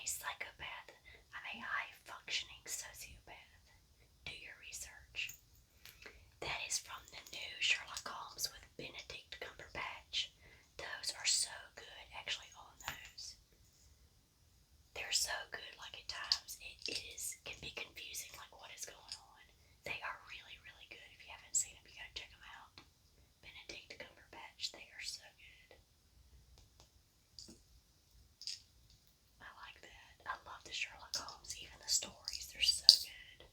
psychopath. I'm a high functioning sociopath. Do your research. That is from the new Sherlock Holmes with Benedict Cumberbatch. Those are so good, actually, all those. They're so good, like at times can be confusing, like what is going on. They are really, really good. If you haven't seen them, you gotta check them out. Benedict Cumberbatch, they are so good. I like that. I love the Sherlock Holmes, even the stories, they're so good.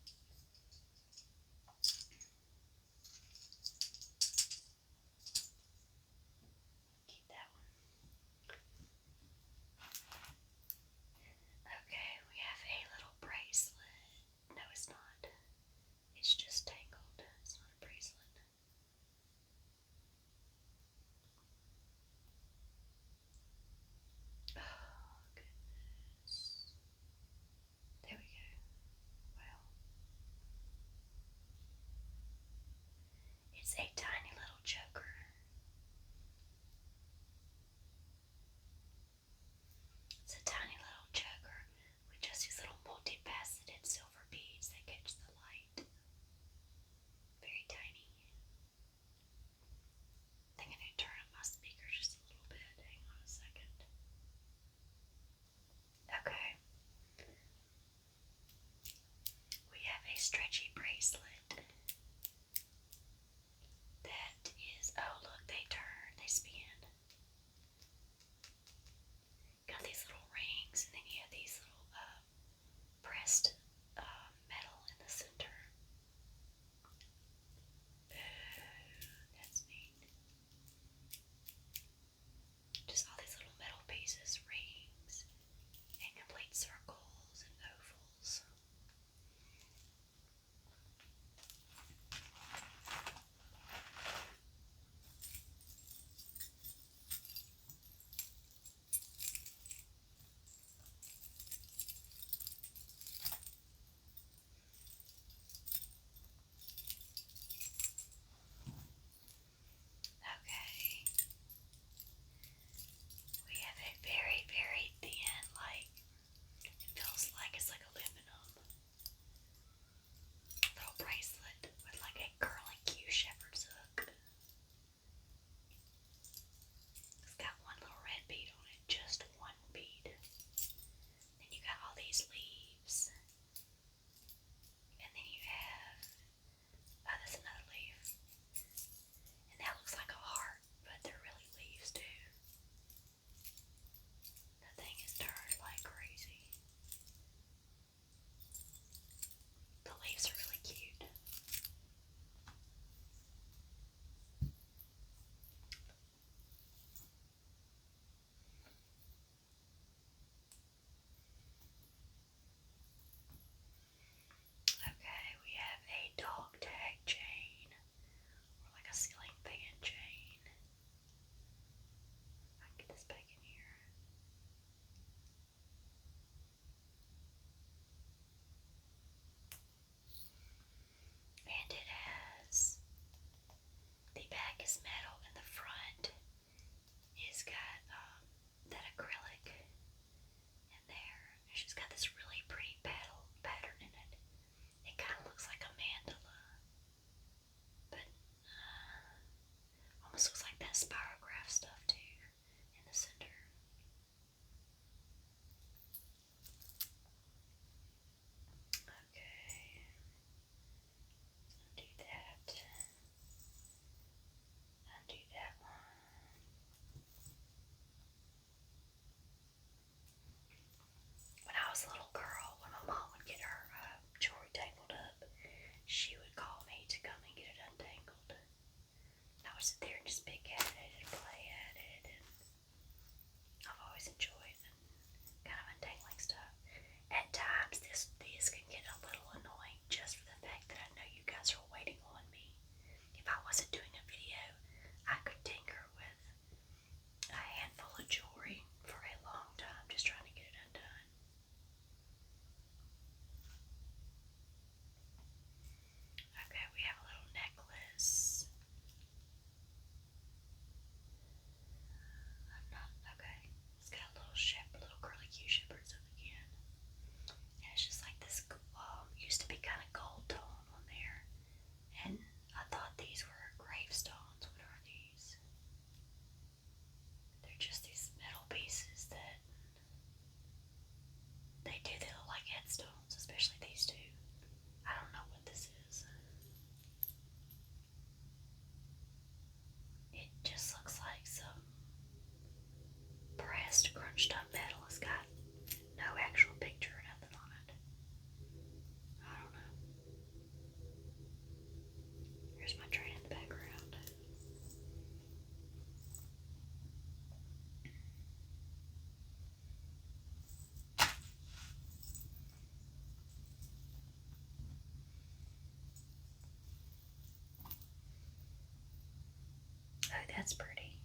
That's pretty.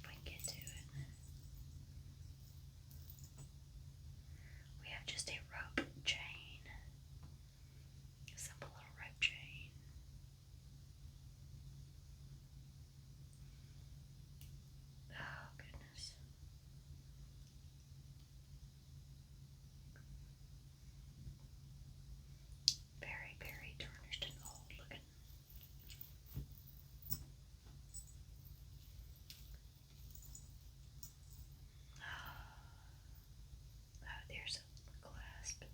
If we can get to it. We have just a rope chain. A simple little rope chain. Oh, goodness. Very, very tarnished and old looking. Oh, there's a clasp too.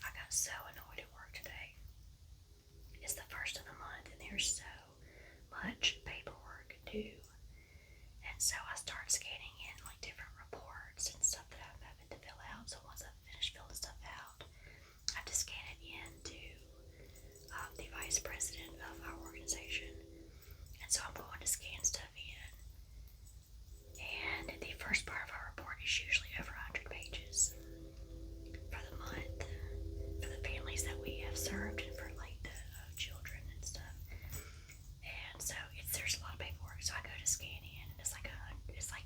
I got so annoyed at work today. It's the first of the month and there's so much paperwork due. And so I start scanning in like different reports and stuff that I'm having to fill out. So once I've finished filling stuff out, I have to scan it in to the vice president of our organization. And so I'm going to scan stuff in. And the first part of our report is usually over 100 pages for the month, for the families that we have served and for like the children and stuff. And so there's a lot of paperwork. So I go to scan in and it's like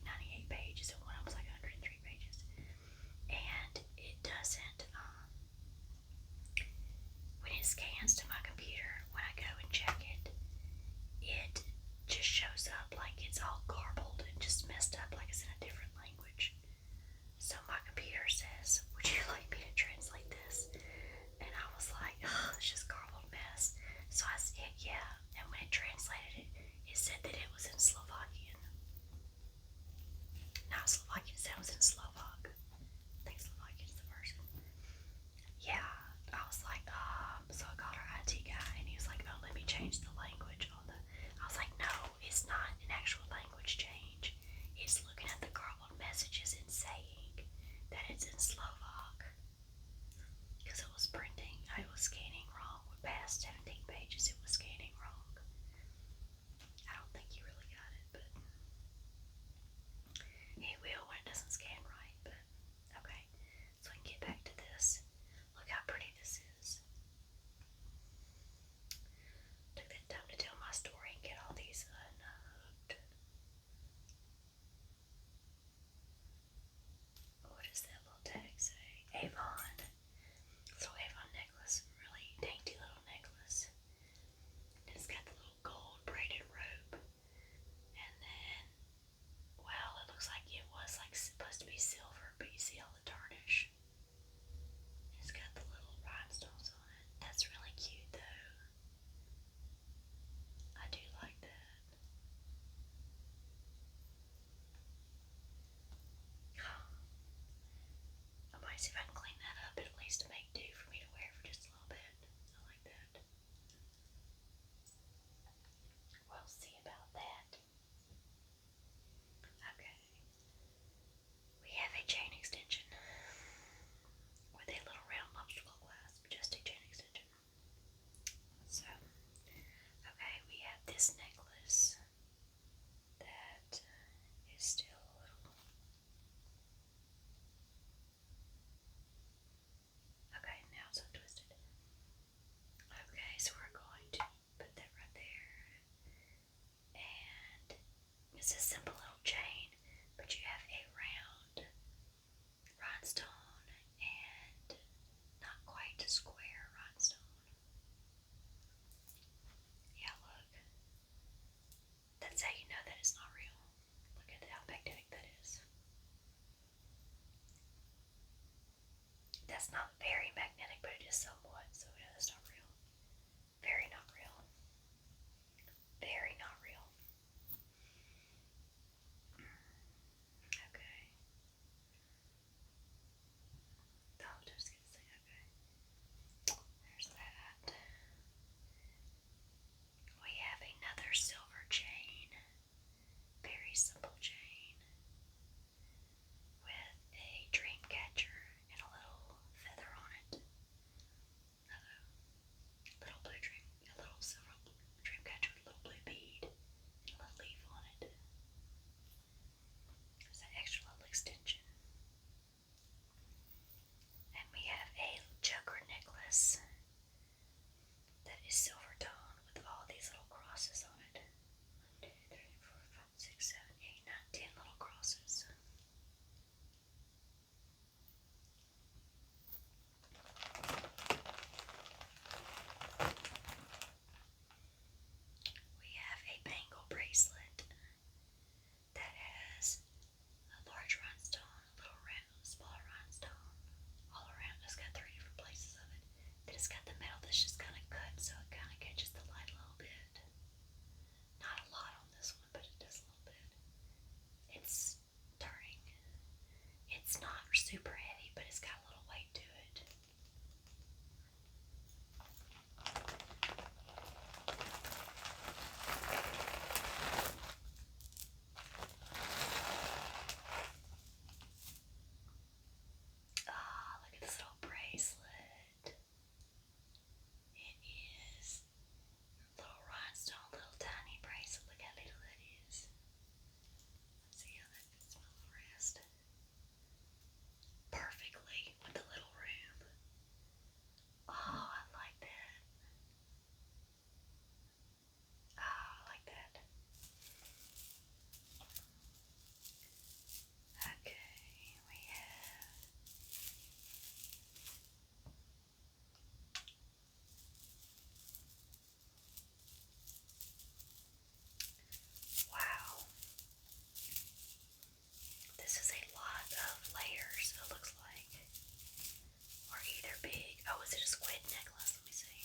98 pages and one of them was like 103 pages. And it doesn't, when it scans to my computer, when I go and check it, it just shows up like it's all garbled and just messed up, like it's in a different language. So my computer says, "Would you like me to translate this?" And I was like, "Oh, it's just garbled mess." So I said, "Yeah." And when it translated it, it said that it was in Slovakian. Not Slovakian, it said it was in Slovak. I think Slovakian is the first one. Yeah, I was like, so I called our IT guy and he was like, "Oh, let me change the language on the." I was like, "No, it's not an actual language change. It's looking at the garbled messages and saying that it's in Slovak." Because it was printing, I was scanning wrong. With past 17 pages, it was scanning wrong. I don't think he really got it, but he will when it doesn't scan right. But okay, so I can get back to this. Look how pretty this is. Took that time to tell my story and get all these unhooked. What does that little tag say? Avon. Little Avon necklace. Really dainty little necklace. It's got the little gold braided rope. And then, well, it looks like it was like supposed to be silver, but you see all the tarnish. It's got the little rhinestones on it. That's really cute though. I do like that. I might see if I can clean that up at least to make do for me to wear for just a little bit. I like that. We'll see about that. Okay. We have a chain extension with a little round lobster clasp, just a chain extension. So, okay, we have this necklace that is still a little. Okay, now it's untwisted. Okay, so we're going to put that right there. And it's a simple little chain, but you have a round rhinestone and not quite a square rhinestone. Yeah, look. That's how you know that it's not real. Look at how magnetic that is. That's not very magnetic, but it is somewhat, so yeah, that's not real. Very not real. Very not real. Okay. Oh, just gonna say okay. There's that. We have another silver chain. Very simple chain. With a dream catcher and a little feather on it. Little blue dream, a little silver dream catcher with a little blue bead and a little leaf on squid necklace. Let me see.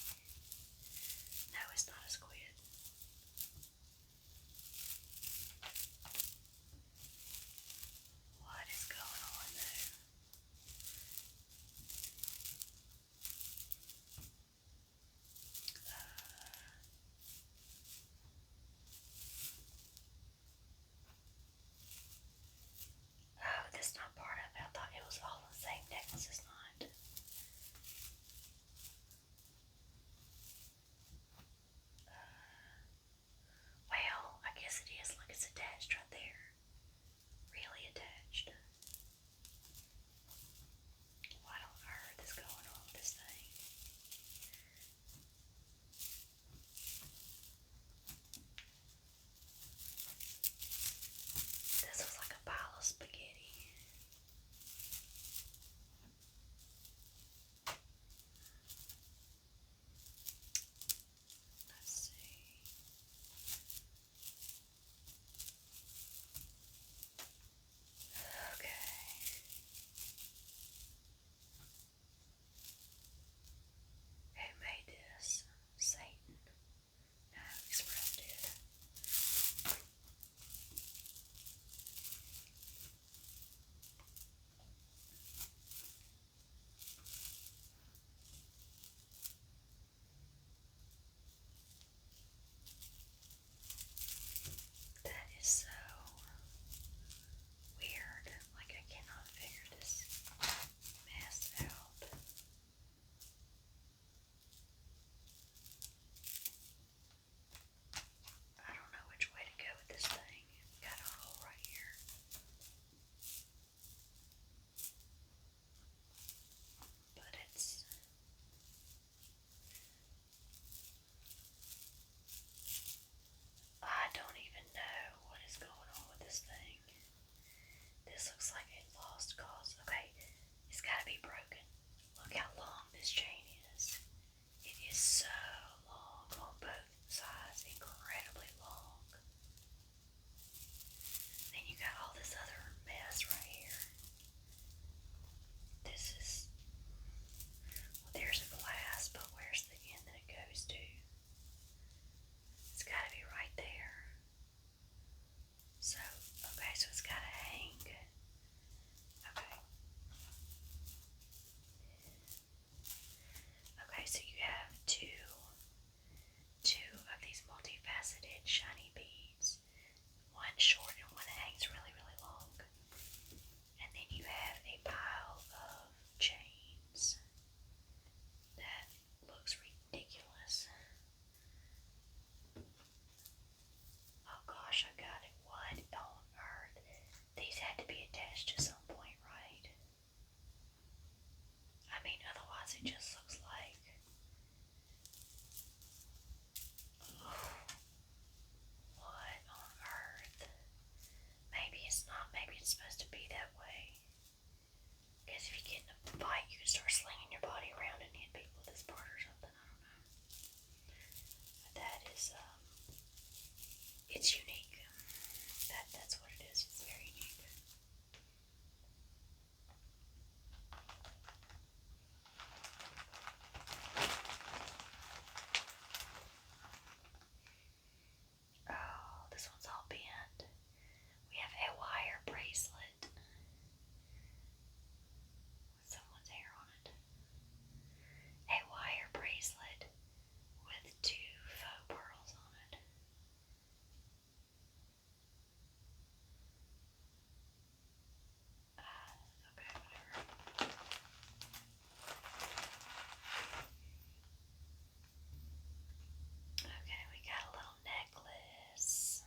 No, it's not a squid. What is going on there? Oh, that's not part of it. I thought it was all the same necklace. It's not. Well, I guess it is. Look, it's attached right there. Really attached. What on earth is going on with this thing? This looks like a pile of spaghetti. Let's see. Okay. Who made this? Satan. No, Express did. That is so weird. Like, I cannot figure this mess out. I don't know which way to go with this thing. Got a hole right here. But it's. I don't even know what is going on with this thing. This looks like a lost cause. Okay, it's gotta be broken. Look how long this chain is. It is so long on both sides, incredibly long. Then you got all this other mess right here. This is. Well, there's a glass, but where's the end that it goes to? It's gotta be right there. So, okay, so it's gotta hang. Okay. Okay, so you have two of these multifaceted shiny beads. One short and one that hangs really, really long. And then you have a pile of chains. That looks ridiculous. Oh gosh, I got it. What on earth? These had to be attached to some point, right? I mean, otherwise it just looks like. Oh, what on earth? Maybe it's not. Maybe it's supposed to be that way. Because if you get in a fight, you can start slinging your body around and hit people with this part or something. I don't know. But that is, it's unique. That's what it is. It's very unique. Oh, this one's all bent. We have a wire bracelet with someone's hair on it. A wire bracelet with two faux pearls on it. Okay, whatever. Okay, we got a little necklace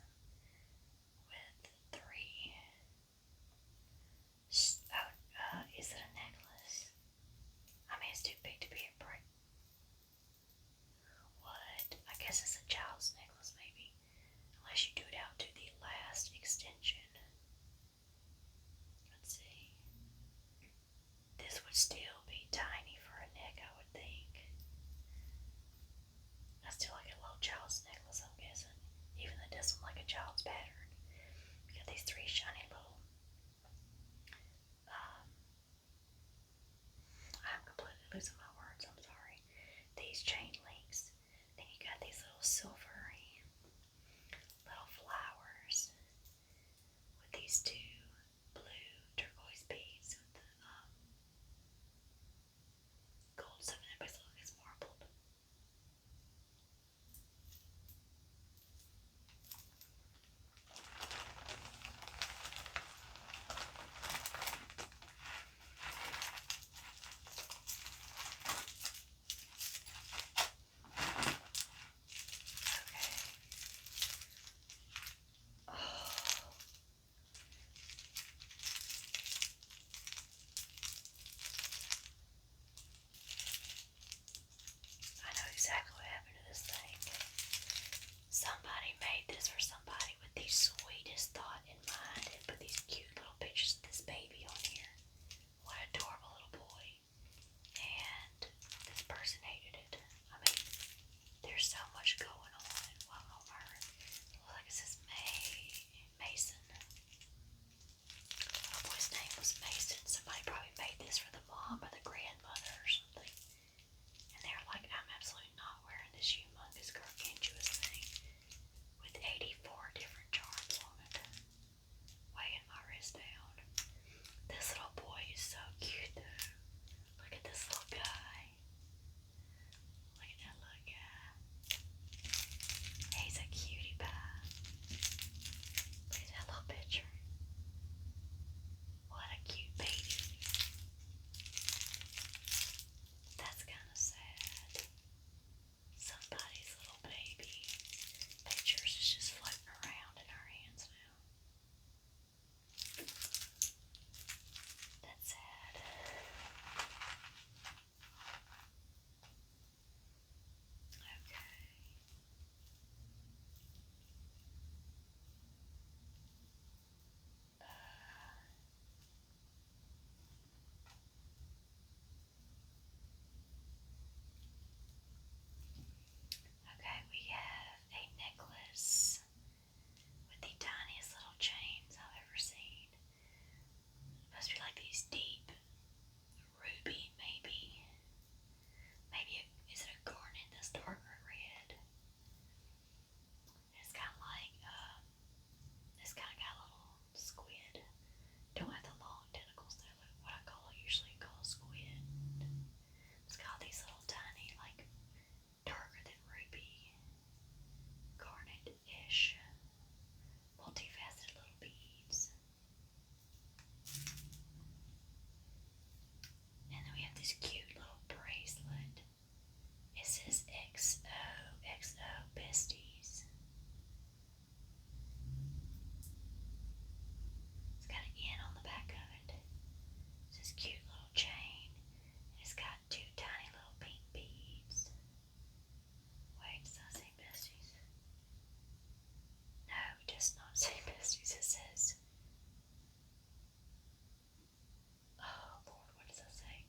with three. Is it a necklace? I mean, it's too big to be a brick. What? I guess it's a child's necklace, maybe. Unless you do it out to the last extension. Let's see. This would still be tiny for a neck, I would think. That's still like a little child's necklace, I'm guessing. Even though it doesn't look like a child's pattern. We got these three shiny little. I'm completely losing my words, I'm sorry. these two blue turquoise beads with the gold stuff in it, but look, it's marbled. I know exactly what happened to this thing. Somebody made this for somebody with the sweetest thought in mind and put these cute little pictures of this baby on here. What an adorable little boy. And this person hated it. I mean, there's so much going on. Wow, on earth. Looks like it says Mason. Little boy's name was Mason. Somebody probably made this for the mom or the grandmother or something. And they're like, I'm absolutely not wearing this humongous gargantuous thing with 84 different charms on it, weighing my wrist down. This little boy is so cute though. Look at this little guy. Look at that little guy. He's a cutie pie. Look at that little picture. What a cute baby. That's kind of sad. Somebody's little baby pictures is just floating around in our hands now. That's sad. Okay. Okay, we have a necklace with the tiniest little chains I've ever seen. Supposed to be like these deep ruby, maybe. Is it a garnet that's darker red? It's kind of like, it's kind of got a little squid. Don't have the long tentacles though, like what I usually call a squid. It's got these little tiny, like, darker than ruby, garnet-ish, multifaceted little beads. And then we have this cute little bracelet. It says XOXO besties. It's got an N on the back of it. It's this cute little chain. And it's got two tiny little pink beads. Wait, does that say besties? No, it does not say besties. It says, oh Lord, what does that say?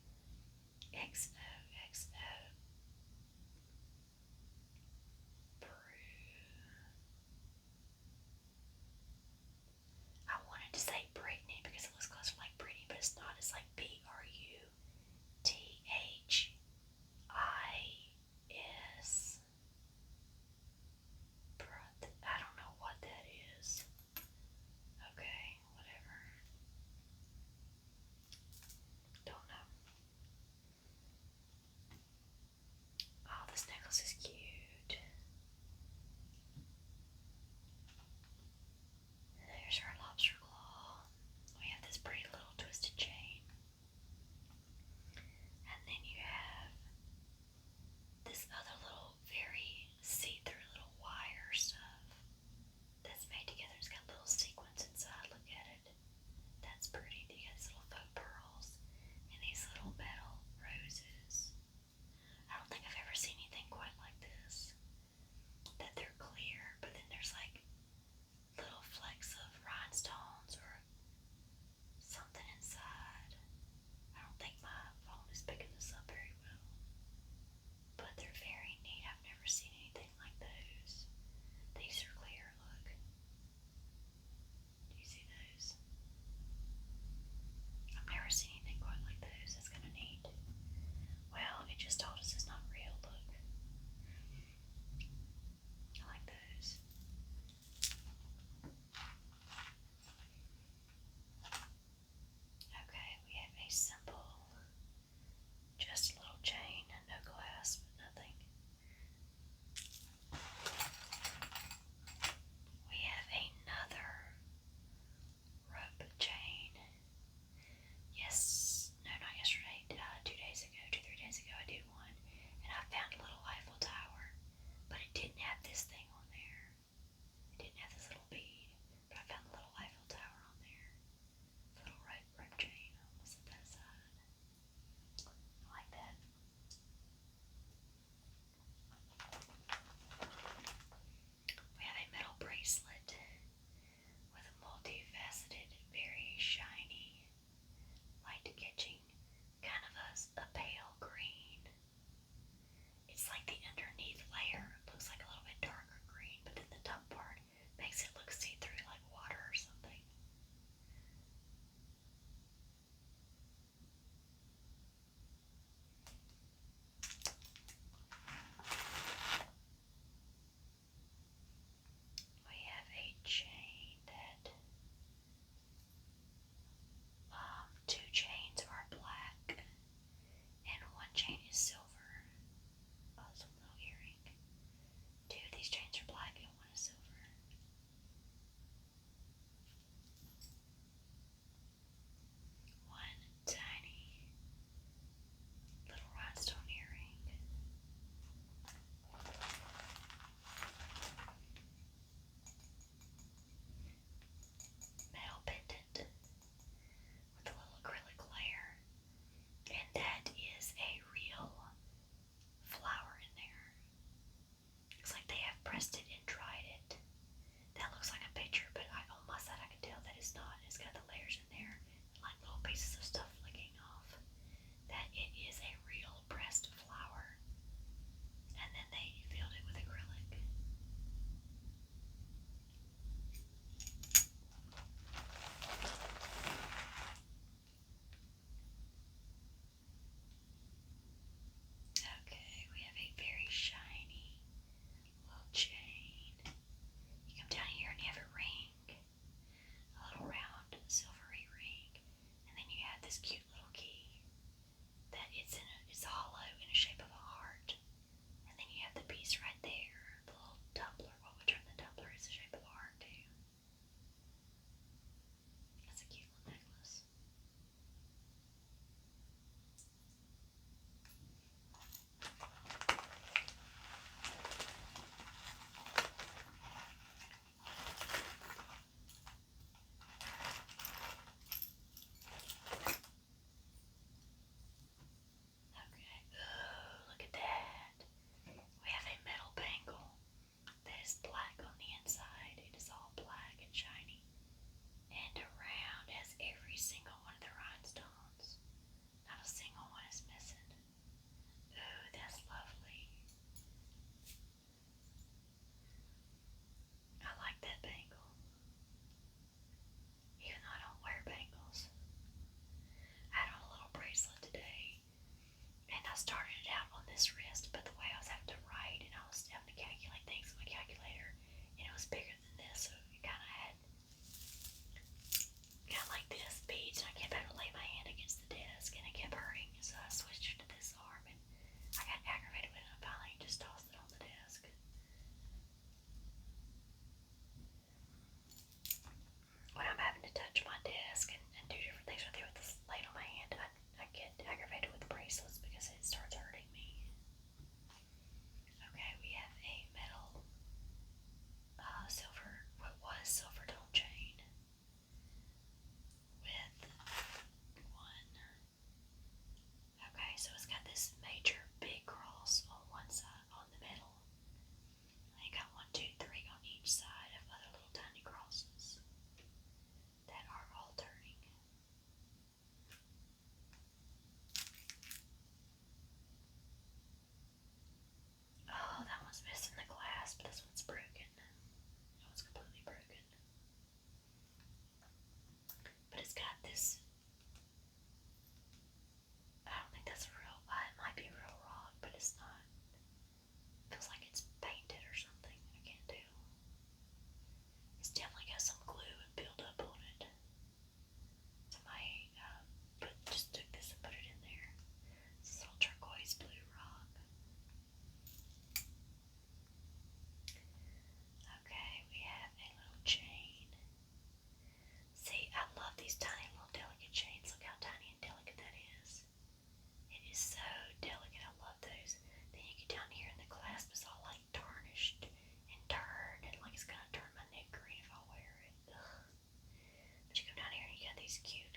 He's cute.